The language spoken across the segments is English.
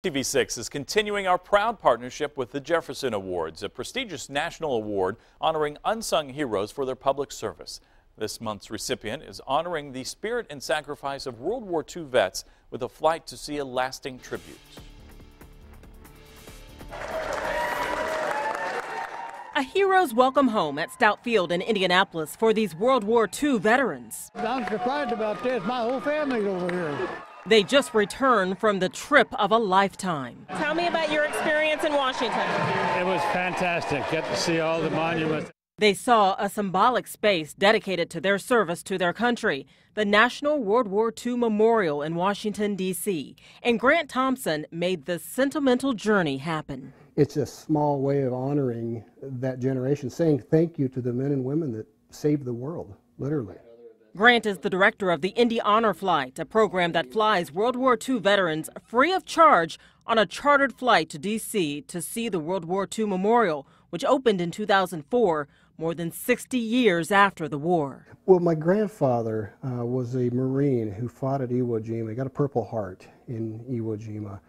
TV6 is continuing our proud partnership with the Jefferson Awards, a prestigious national award honoring unsung heroes for their public service. This month's recipient is honoring the spirit and sacrifice of World War II vets with a flight to see a lasting tribute. A hero's welcome home at Stout Field in Indianapolis for these World War II veterans. I'm surprised about this. My whole family's over here. They just returned from the trip of a lifetime. Tell me about your experience in Washington. It was fantastic. Get to see all the monuments. They saw a symbolic space dedicated to their service to their country, the National World War II Memorial in Washington, D.C. And Grant Thompson made the sentimental journey happen. It's a small way of honoring that generation, saying thank you to the men and women that saved the world, literally. Grant is the director of the Indy Honor Flight, a program that flies World War II veterans free of charge on a chartered flight to D.C. to see the World War II Memorial, which opened in 2004, more than 60 years after the war. Well, my grandfather was a Marine who fought at Iwo Jima. He got a Purple Heart in Iwo Jima,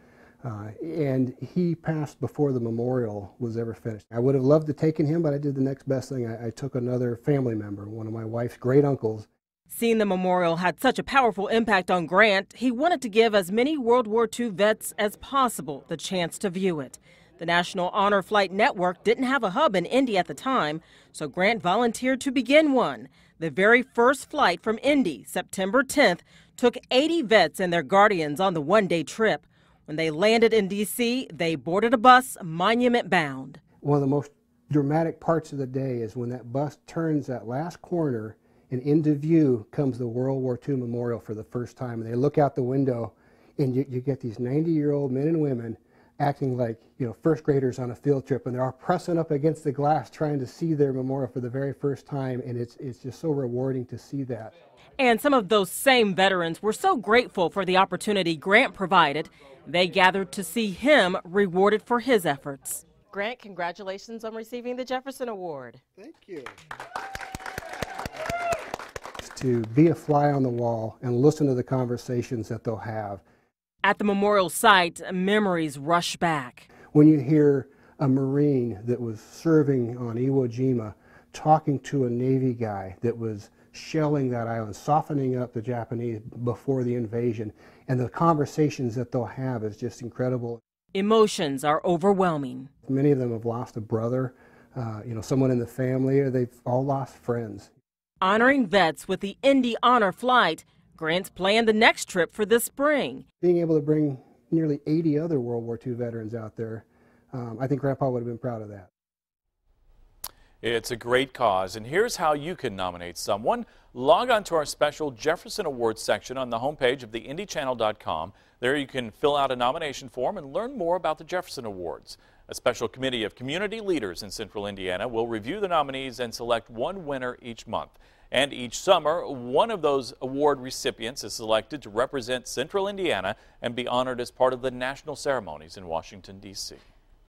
and he passed before the memorial was ever finished. I would have loved to take him, but I did the next best thing. I took another family member, one of my wife's great uncles. Seeing the memorial had such a powerful impact on Grant, he wanted to give as many World War II vets as possible the chance to view it. The National Honor Flight Network didn't have a hub in Indy at the time, so Grant volunteered to begin one. The very first flight from Indy, September 10th, took 80 vets and their guardians on the one-day trip. When they landed in D.C., they boarded a bus monument-bound. One of the most dramatic parts of the day is when that bus turns that last corner and into view comes the World War II Memorial for the first time. And they look out the window and you get these 90-year-old men and women acting like, first graders on a field trip, and they're all pressing up against the glass trying to see their memorial for the very first time, and it's just so rewarding to see that. And some of those same veterans were so grateful for the opportunity Grant provided, they gathered to see him rewarded for his efforts. Grant, congratulations on receiving the Jefferson Award. Thank you. To be a fly on the wall and listen to the conversations that they'll have. At the memorial site, memories rush back. When you hear a Marine that was serving on Iwo Jima talking to a Navy guy that was shelling that island, softening up the Japanese before the invasion, and the conversations that they'll have is just incredible. Emotions are overwhelming. Many of them have lost a brother, someone in the family, or they've all lost friends. Honoring vets with the Indy Honor Flight, Grant's planned the next trip for this spring. Being able to bring nearly 80 other World War II veterans out there, I think Grandpa would have been proud of that. It's a great cause, and here's how you can nominate someone. Log on to our special Jefferson Awards section on the homepage of theindychannel.com. There you can fill out a nomination form and learn more about the Jefferson Awards. A special committee of community leaders in Central Indiana will review the nominees and select one winner each month. And each summer, one of those award recipients is selected to represent Central Indiana and be honored as part of the national ceremonies in Washington, D.C.